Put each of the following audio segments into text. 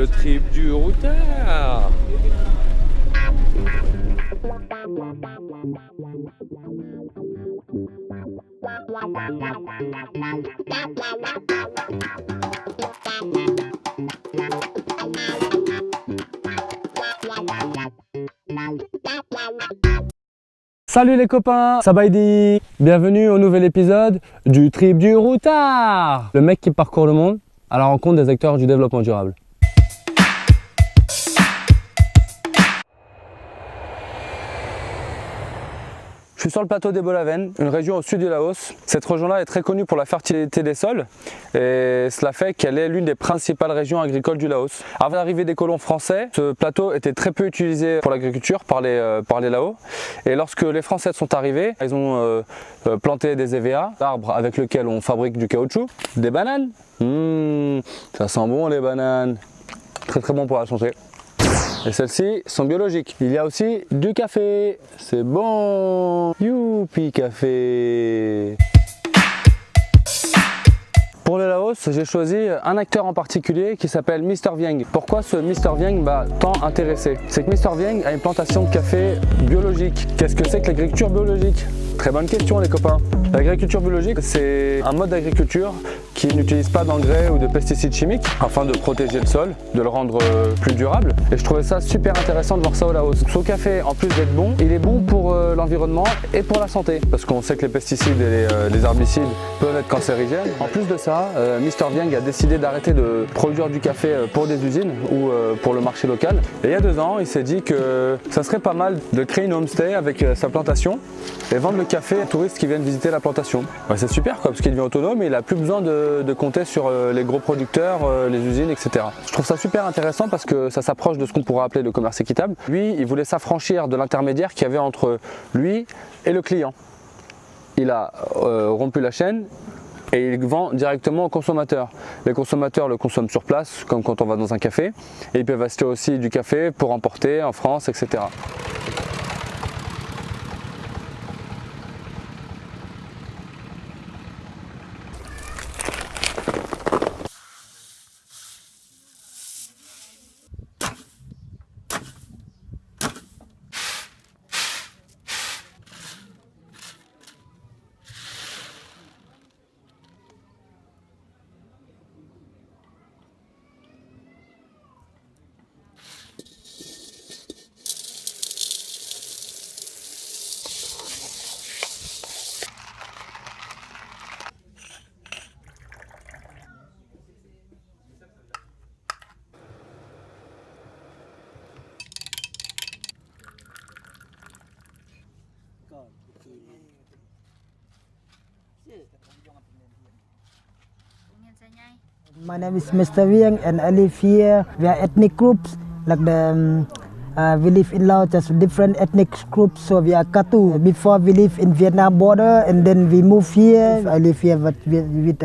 Le trip du routard. Salut les copains, Sabaidi. Bienvenue au nouvel épisode du Trip du Routard. Le mec qui parcourt le monde à la rencontre des acteurs du développement durable. Je suis sur le plateau des Bolaven, une région au sud du Laos. Cette région-là est très connue pour la fertilité des sols et cela fait qu'elle est l'une des principales régions agricoles du Laos. Avant l'arrivée des colons français, ce plateau était très peu utilisé pour l'agriculture par les Lao. Et lorsque les Français sont arrivés, ils ont planté des EVA, arbres avec lesquels on fabrique du caoutchouc, des bananes. Ça sent bon les bananes, très très bon pour la santé. Et celles-ci sont biologiques. Il y a aussi du café. C'est bon. Youpi café. Pour le Laos, j'ai choisi un acteur en particulier qui s'appelle Mr Vieng. Pourquoi ce Mr Vieng m'a tant intéressé? C'est que Mr Vieng a une plantation de café biologique. Qu'est-ce que c'est que l'agriculture biologique? Très bonne question les copains. L'agriculture biologique, c'est un mode d'agriculture qui n'utilise pas d'engrais ou de pesticides chimiques afin de protéger le sol, de le rendre plus durable. Et je trouvais ça super intéressant de voir ça au Laos. Ce café, en plus d'être bon, il est bon pour l'environnement et pour la santé. Parce qu'on sait que les pesticides et les herbicides peuvent être cancérigènes. En plus de ça, Mr Vieng a décidé d'arrêter de produire du café pour des usines ou pour le marché local. Et il y a 2 ans, il s'est dit que ça serait pas mal de créer une homestay avec sa plantation et vendre le café aux touristes qui viennent visiter la plantation. Ouais, c'est super quoi, parce qu'il devient autonome et il n'a plus besoin de compter sur les gros producteurs, les usines, etc. Je trouve ça super intéressant parce que ça s'approche de ce qu'on pourrait appeler le commerce équitable. Lui, il voulait s'affranchir de l'intermédiaire qu'il y avait entre lui et le client. Il a rompu la chaîne et il vend directement aux consommateurs. Les consommateurs le consomment sur place, comme quand on va dans un café, et ils peuvent acheter aussi du café pour emporter en France, etc. My name is Mr. Vieng and I live here. We are ethnic groups, like we live in Laos, just different ethnic groups. So we are Katu. Before we live in Vietnam border and then we move here. I live here with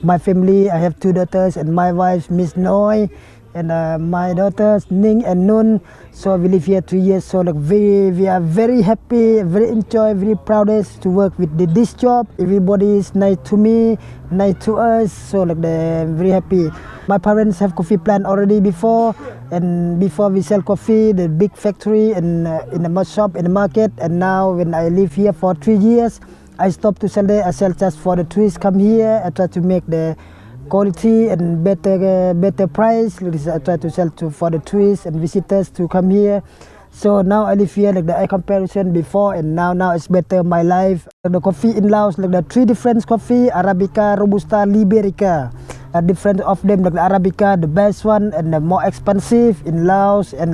my family. I have 2 daughters and my wife, Miss Noi, and my daughters Ning and Nun. So we live here 3 years. So like we are very happy, very enjoy, very proud to work with this job. Everybody is nice to me, nice to us. So like they're very happy. My parents have coffee plant already before, and before we sell coffee, the big factory and in the shop in the market. And now when I live here for 3 years, I stop to sell there. I sell just for the tourists come here. I try to make the quality and better price. I try to sell for the tourists and visitors to come here. So now I live here, like I comparison before and now it's better my life. The coffee in Laos, like the 3 different coffee: Arabica, Robusta, Liberica. Different of them, like the Arabica, the best one and the more expensive in Laos, and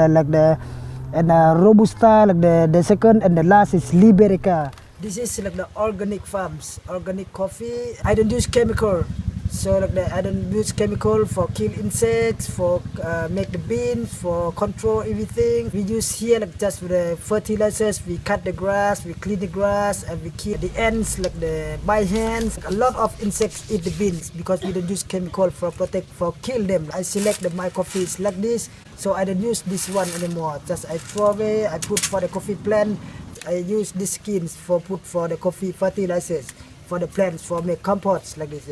Robusta, like the second, and the last is Liberica. This is like the organic farms, organic coffee. I don't use chemical. So like I don't use chemical for kill insects, for make the beans, for control everything. We use here like just with the fertilizers. We cut the grass, we clean the grass, and we kill the ants like by hands. A lot of insects eat the beans because we don't use chemical for kill them. I select my coffees like this, so I don't use this one anymore. Just I throw away. I put for the coffee plant. I use these skins for the coffee fertilizers for the plants for make compost like this.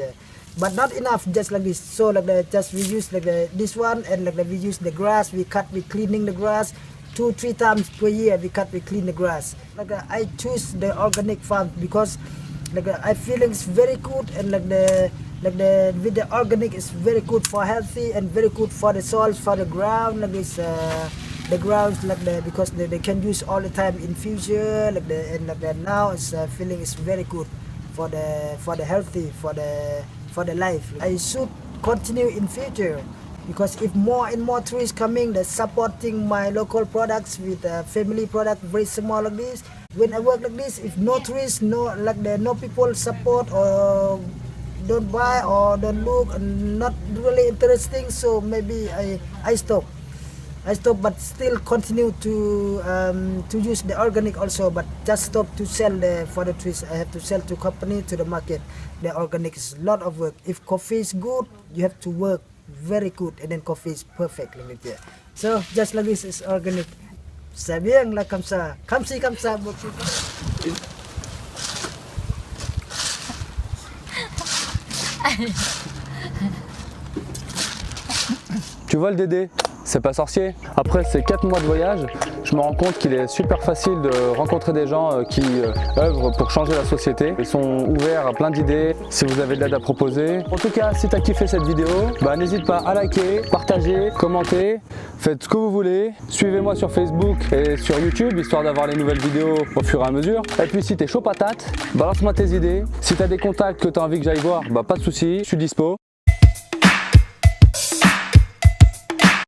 but not enough just like this. So like just we use like this one, and like we use the grass, we cut, we cleaning the grass 2-3 times per year. We cut, we clean the grass. Like I choose the organic farm because like I feel it's very good, and like with the organic is very good for healthy and very good for the soil, for the ground. Like this the grounds like because they can use all the time in future. Like now it's feeling is very good for the healthy, for the life. I should continue in future because if more and more tourists coming, they're supporting my local products with family product very small like this. When I work like this, if no tourists, no people support or don't buy or don't look and not really interesting, so maybe I stop. But still continue to use the organic also, but just stop to sell for the trees. I have to sell to company, to the market. The organic is a lot of work. If coffee is good, you have to work very good, and then coffee is perfect like that. So just like this is organic. C'est bien là comme ça. Comme ça. Tu vois le Dédé, c'est pas sorcier. Après ces 4 mois de voyage, je me rends compte qu'il est super facile de rencontrer des gens qui œuvrent pour changer la société. Ils sont ouverts à plein d'idées, si vous avez de l'aide à proposer. En tout cas, si tu as kiffé cette vidéo, n'hésite pas à liker, partager, commenter, faites ce que vous voulez. Suivez-moi sur Facebook et sur YouTube, histoire d'avoir les nouvelles vidéos au fur et à mesure. Et puis si t'es chaud patate, balance-moi tes idées. Si tu as des contacts que tu as envie que j'aille voir, pas de souci, je suis dispo.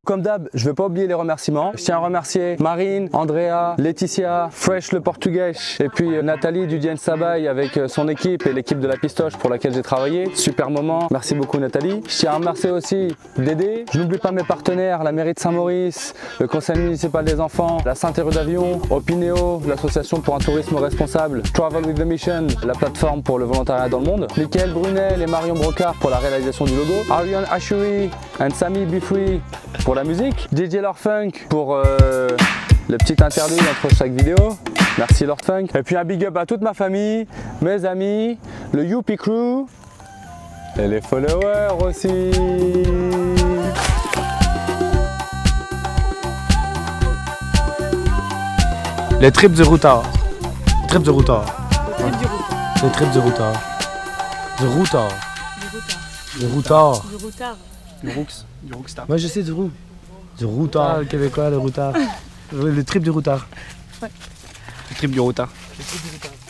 Comme d'hab, je ne vais pas oublier les remerciements. Je tiens à remercier Marine, Andrea, Laetitia, Fresh le Portugais et puis Nathalie du Dien Sabaï avec son équipe et l'équipe de la Pistoche pour laquelle j'ai travaillé. Super moment, merci beaucoup Nathalie. Je tiens à remercier aussi Dédé. Je n'oublie pas mes partenaires, la mairie de Saint-Maurice, le conseil municipal des enfants, la Sainte-Rue d'Avion, Opineo, l'association pour un tourisme responsable, Travel with the Mission, la plateforme pour le volontariat dans le monde, Michael Brunel et Marion Brocard pour la réalisation du logo, Ariane Ashuri and Sami Bifree pour la musique, DJ Lord Funk pour le petit interlude entre chaque vidéo. Merci Lord Funk. Et puis un big up à toute ma famille, mes amis, le Youpi Crew et les followers aussi. Les trips de routard. Trips de routard. Les trips de routard. De routard. De routard. Du routard. Du roux. Du roux. Moi je sais du roux. Du routard, le québécois, le routard. Le trip du routard. Ouais. Le trip du routard. Le trip du routard.